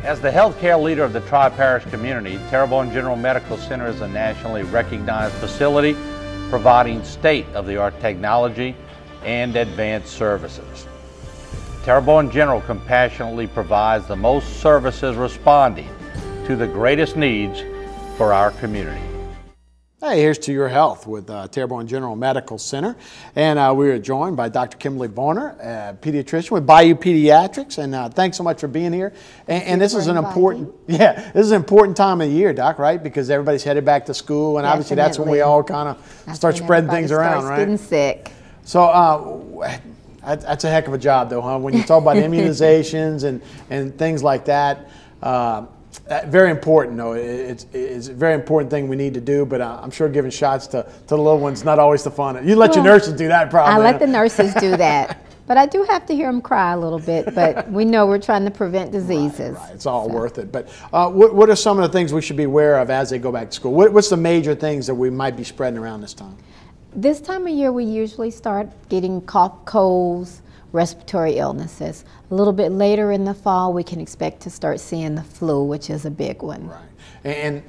As the healthcare leader of the Tri-Parish community, Terrebonne General Medical Center is a nationally recognized facility providing state-of-the-art technology and advanced services. Terrebonne General compassionately provides the most services responding to the greatest needs for our community. Hey, here's To Your Health with Terrebonne General Medical Center, and we are joined by Dr. Kimberly Varner, pediatrician with Bayou Pediatrics, and thanks so much for being here. And this is an important, this is an important time of the year, Doc, right? Because everybody's headed back to school, and obviously that's when we all kind of start spreading things around, right? Getting sick. So that's a heck of a job, though, huh? When you talk about immunizations and things like that. Very important, though. It's a very important thing we need to do, but I'm sure giving shots to the little ones not always the fun. You let your nurses do that, probably. I let the nurses do that, but I do have to hear them cry a little bit, but we know we're trying to prevent diseases. Right. It's all worth it. But what are some of the things we should be aware of as they go back to school? What's the major things that we might be spreading around this time? This time of year, we usually start getting cough, colds, respiratory illnesses. A little bit later in the fall, we can expect to start seeing the flu, which is a big one. Right. And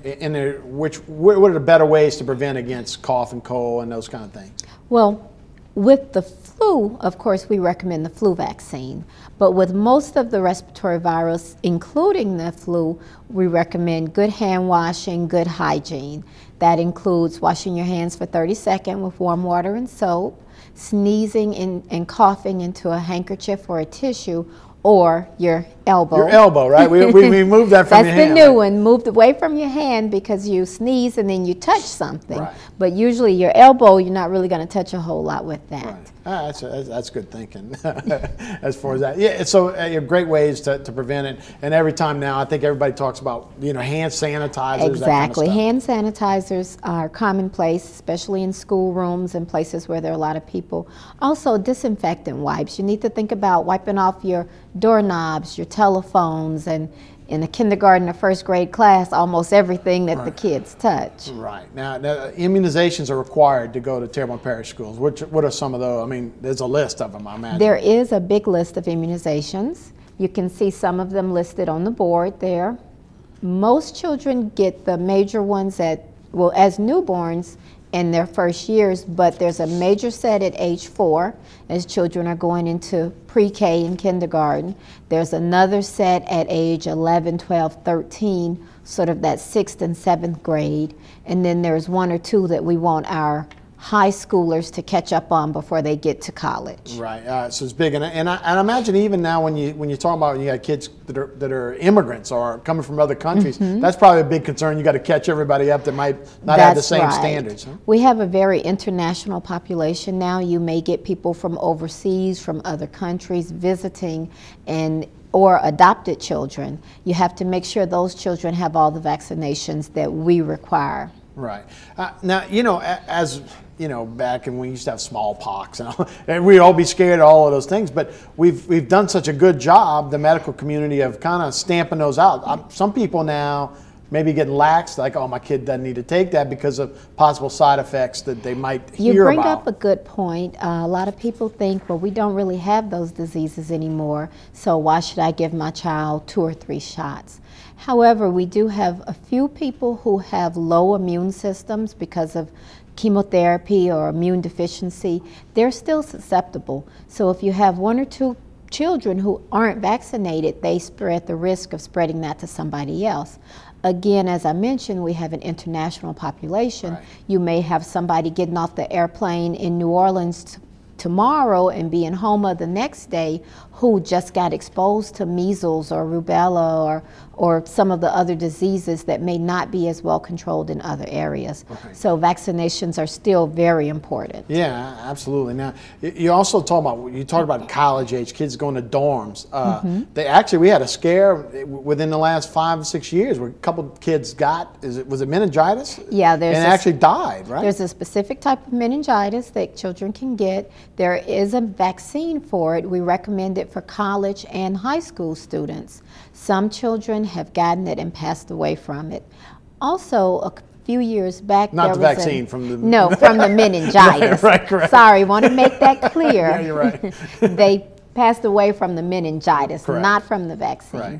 what are the better ways to prevent against cough and cold and those kind of things? Well, with the flu, of course, we recommend the flu vaccine. But with most of the respiratory virus, including the flu, we recommend good hand washing, good hygiene. That includes washing your hands for 30 seconds with warm water and soap, sneezing and coughing into a handkerchief or a tissue, or your elbow. Your elbow, right? We moved that from your hand. That's the new one. Moved away from your hand because you sneeze and then you touch something. Right. But usually your elbow, you're not really going to touch a whole lot with that. Right. That's good thinking as far as that. Yeah, so great ways to prevent it. And every time now, I think everybody talks about, hand sanitizers. Exactly. That kind of stuff. Hand sanitizers are commonplace, especially in schoolrooms and places where there are a lot of people. Also, disinfectant wipes. You need to think about wiping off your doorknobs, your telephones, and in a kindergarten or first grade class, almost everything that the kids touch. Right. Now, immunizations are required to go to Terrebonne Parish schools. What are some of those? I mean, there's a list of them, I imagine. There is a big list of immunizations. You can see some of them listed on the board there. Most children get the major ones as newborns in their first years, but there's a major set at age 4 as children are going into pre-K and kindergarten. There's another set at age 11, 12, 13, sort of that 6th and 7th grade. And then there's 1 or 2 that we want our high schoolers to catch up on before they get to college. Right. So it's big, and I imagine even now when you talk about when you got kids that are immigrants or coming from other countries, that's probably a big concern. You got to catch everybody up that might not have the same standards. Huh? We have a very international population now. You may get people from overseas, from other countries visiting, or adopted children. You have to make sure those children have all the vaccinations that we require. Right. Now, as back when we used to have smallpox, and we'd all be scared of all of those things, but we've done such a good job, the medical community, of kind of stamping those out. Some people now maybe getting lax, like, oh, my kid doesn't need to take that because of possible side effects that they might hear about. You bring up a good point. A lot of people think, well, we don't really have those diseases anymore, so why should I give my child 2 or 3 shots? However, we do have a few people who have low immune systems because of chemotherapy or immune deficiency. They're still susceptible. So if you have 1 or 2 children who aren't vaccinated, they spread the risk of spreading that to somebody else. Again, as I mentioned, we have an international population. Right. You may have somebody getting off the airplane in New Orleans tomorrow and be in Homa the next day who just got exposed to measles or rubella or some of the other diseases that may not be as well controlled in other areas. Right. So vaccinations are still very important. Yeah, absolutely. Now, you also talked about college age kids going to dorms. We had a scare within the last 5 or 6 years where a couple of kids was it meningitis? Yeah, actually died, right? There's a specific type of meningitis that children can get. There is a vaccine for it. We recommend it for college and high school students. Some children have gotten it and passed away from it. Also, a few years back, from the meningitis. Right, correct. Sorry, want to make that clear. Yeah, you're right. They passed away from the meningitis, correct. not from the vaccine. Right.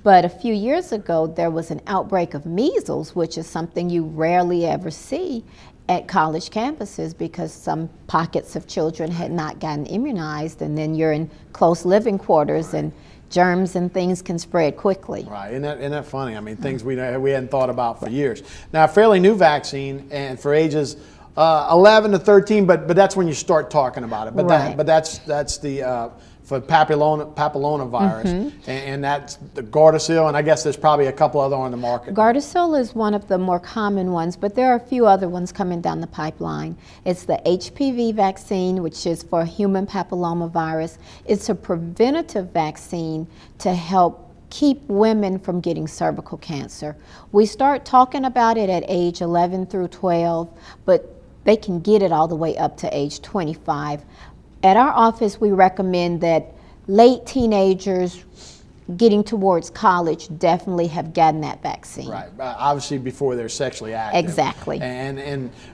But a few years ago, there was an outbreak of measles, which is something you rarely ever see at college campuses because some pockets of children had not gotten immunized, and then you're in close living quarters and germs and things can spread quickly. Right, isn't that funny? I mean, things we hadn't thought about for years. Now, a fairly new vaccine, and for ages 11 to 13, but that's when you start talking about it. But Right. that's the for papillomavirus, and that's the Gardasil, and I guess there's probably a couple other on the market. Gardasil is one of the more common ones, but there are a few other ones coming down the pipeline. It's the HPV vaccine, which is for human papillomavirus. It's a preventative vaccine to help keep women from getting cervical cancer. We start talking about it at age 11 through 12, but they can get it all the way up to age 25. At our office, we recommend that late teenagers getting towards college definitely have gotten that vaccine. Right, obviously before they're sexually active. Exactly.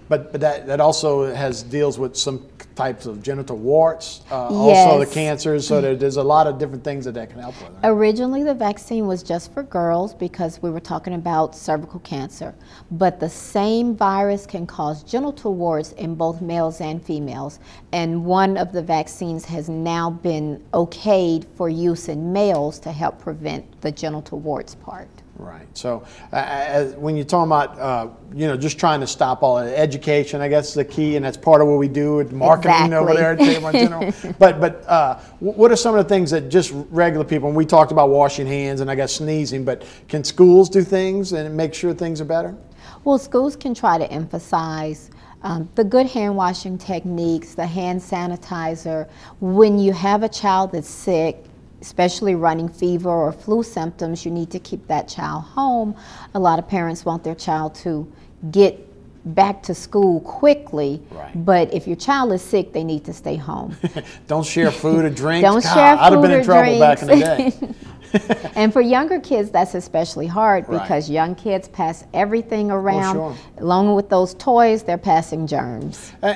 But that also deals with some types of genital warts, also the cancers. So there's a lot of different things that can help with. Right? Originally, the vaccine was just for girls because we were talking about cervical cancer. But the same virus can cause genital warts in both males and females. And one of the vaccines has now been okayed for use in males to help prevent the genital warts part. Right. So when you're talking about, just trying to stop all that, education, I guess, is the key, and that's part of what we do with marketing over there at Table General. But what are some of the things that just regular people, and we talked about washing hands and I guess sneezing, but can schools do things and make sure things are better? Well, schools can try to emphasize the good hand washing techniques, the hand sanitizer. When you have a child that's sick, especially running fever or flu symptoms, you need to keep that child home. A lot of parents want their child to get back to school quickly, but if your child is sick, they need to stay home. Don't share food or drinks. Don't share food I'd have been in trouble drinks. back in the day. And for younger kids, that's especially hard because young kids pass everything around. Along with those toys, they're passing germs. There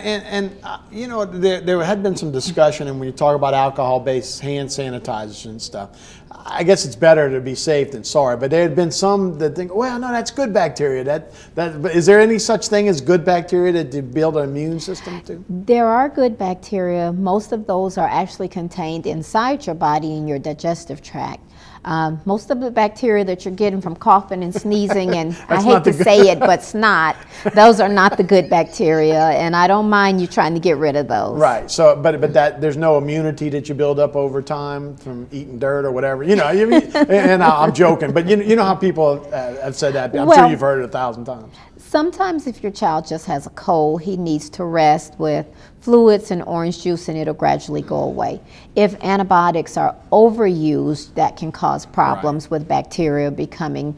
had been some discussion, and when you talk about alcohol-based hand sanitizers and stuff, I guess it's better to be safe than sorry. But there had been some that think, well, no, that's good bacteria. But is there any such thing as good bacteria to build an immune system to? There are good bacteria. Most of those are actually contained inside your body in your digestive tract. Most of the bacteria that you're getting from coughing and sneezing, and I hate to say it, but snot, those are not the good bacteria, and I don't mind you trying to get rid of those. Right. So, but there's no immunity that you build up over time from eating dirt or whatever. And I'm joking, but you know how people have said that. I'm sure you've heard it 1,000 times. Sometimes if your child just has a cold, he needs to rest with fluids and orange juice and it'll gradually go away. If antibiotics are overused, that can cause problems with bacteria becoming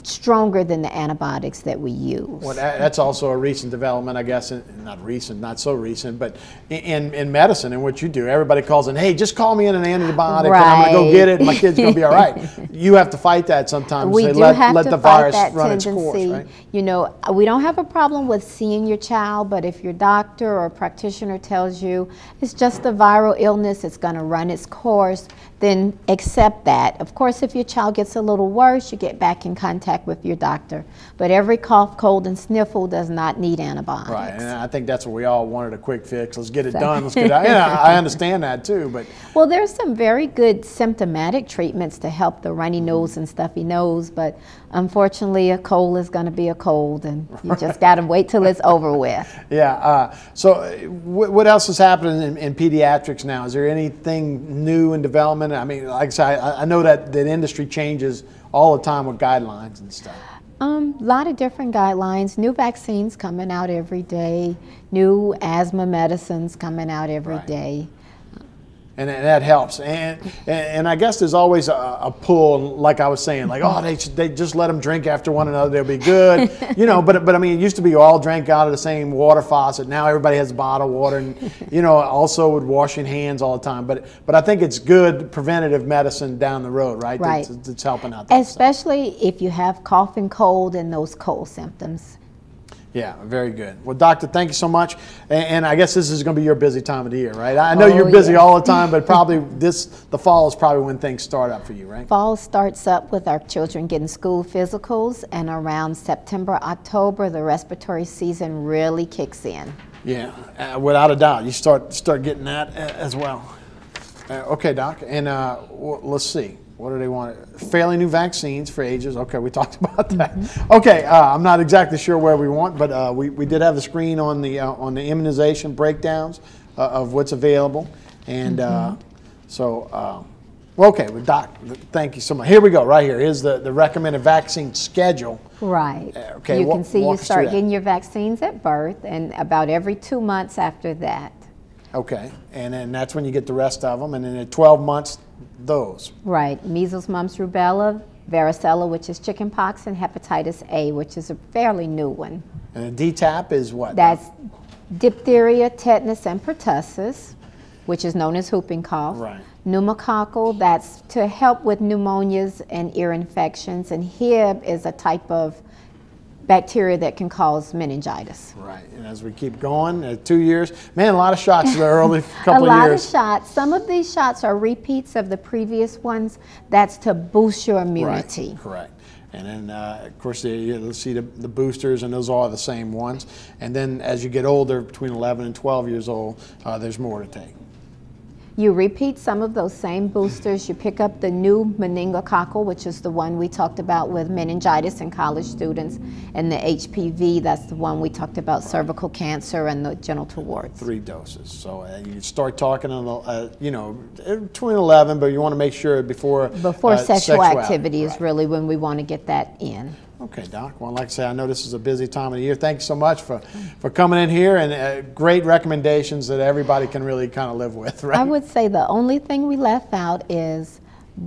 stronger than the antibiotics that we use. Well, that's also a recent development, I guess, not so recent, but in medicine and what you do. Everybody calls in, hey, just call me in an antibiotic and I'm going to go get it and my kid's going to be all right. You have to fight that sometimes. We do have to fight that tendency. Right? We don't have a problem with seeing your child, but if your doctor or practitioner tells you it's just a viral illness, it's going to run its course, then accept that. Of course, if your child gets a little worse, you get back in contact with your doctor. But every cough, cold, and sniffle does not need antibiotics. Right, and I think that's what we all wanted, a quick fix. Let's get it done. Let's get it out. Yeah, I understand that too. But well, there's some very good symptomatic treatments to help the runny nose and stuffy nose, but unfortunately, a cold is going to be a cold, and you just got to wait till it's over with. Yeah. So what else is happening in pediatrics now? Is there anything new in development? I mean, like I said, I know that the industry changes all the time with guidelines and stuff. A lot of different guidelines, new vaccines coming out every day, new asthma medicines coming out every day. And that helps. And I guess there's always a pull, like I was saying, like, oh, they just let them drink after one another, they'll be good. But I mean, it used to be you all drank out of the same water faucet. Now everybody has bottled water, and also with washing hands all the time. But I think it's good preventative medicine down the road, right? Right. It's helping out. That especially if you have cough and cold and those cold symptoms. Yeah, very good. Well, Doctor, thank you so much. And I guess this is going to be your busy time of the year, right? I know you're busy all the time, but probably the fall is probably when things start up for you, right? Fall starts up with our children getting school physicals, and around September, October, the respiratory season really kicks in. Yeah, without a doubt. You start getting that as well. Okay, Doc, and well, let's see. What do they want? Fairly new vaccines for ages. Okay, we talked about that. Okay, I'm not exactly sure where we want, but we did have the screen on the immunization breakdowns of what's available, and okay, well, Doc, thank you so much. Here we go, right here. Here's the recommended vaccine schedule. Right. Okay, you can see you start getting your vaccines at birth, and about every 2 months after that. Okay, and then that's when you get the rest of them, and then at 12 months, those. Right, measles, mumps, rubella, varicella, which is chickenpox, and hepatitis A, which is a fairly new one. And a DTaP is what? That's diphtheria, tetanus, and pertussis, which is known as whooping cough. Right. Pneumococcal, that's to help with pneumonias and ear infections, and Hib is a type of bacteria that can cause meningitis. Right, and as we keep going, 2 years, man, a lot of shots in the early couple of years. A lot of shots. Some of these shots are repeats of the previous ones. That's to boost your immunity. Right, correct. And then, of course, you'll see the boosters, and those are the same ones. And then as you get older, between 11 and 12 years old, there's more to take. You repeat some of those same boosters. You pick up the new meningococcal, which is the one we talked about with meningitis in college students, and the HPV, that's the one we talked about, cervical cancer and the genital warts. 3 doses. So you start talking, you know, between 11, but you want to make sure before sexual activity is really when we want to get that in. Okay, Doc. Well, like I say, I know this is a busy time of the year. Thank you so much for coming in here, and great recommendations that everybody can really kind of live with, right? I would say the only thing we left out is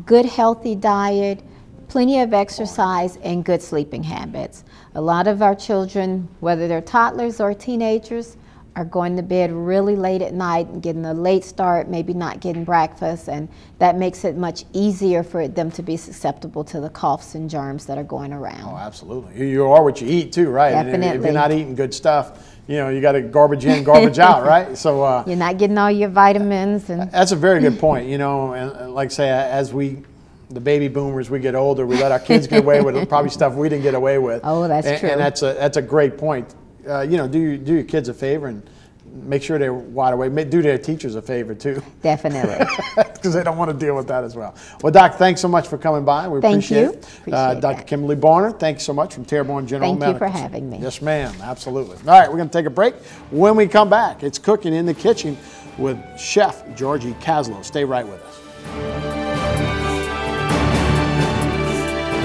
good healthy diet, plenty of exercise, and good sleeping habits. A lot of our children, whether they're toddlers or teenagers, are going to bed really late at night and getting a late start, maybe not getting breakfast, and that makes it much easier for them to be susceptible to the coughs and germs that are going around. Oh, absolutely. You are what you eat too, right? Definitely. If you're not eating good stuff, you know, you got to garbage in, garbage out, right? So you're not getting all your vitamins. And that's a very good point, you know, and like I say, as the baby boomers, we get older, we let our kids get away with probably stuff we didn't get away with. Oh, that's true. And that's a great point. You know, do your kids a favor and make sure they're wide awake. Do their teachers a favor too. Definitely. Because they don't want to deal with that as well. Well, Doc, thanks so much for coming by. We appreciate it. Appreciate Dr. Kimberly Barner, thanks so much from Terrebonne General Medical. Thank you for having me. Yes, ma'am. Absolutely. All right, we're going to take a break. When we come back, it's Cooking in the Kitchen with Chef Georgie Caslow. Stay right with us.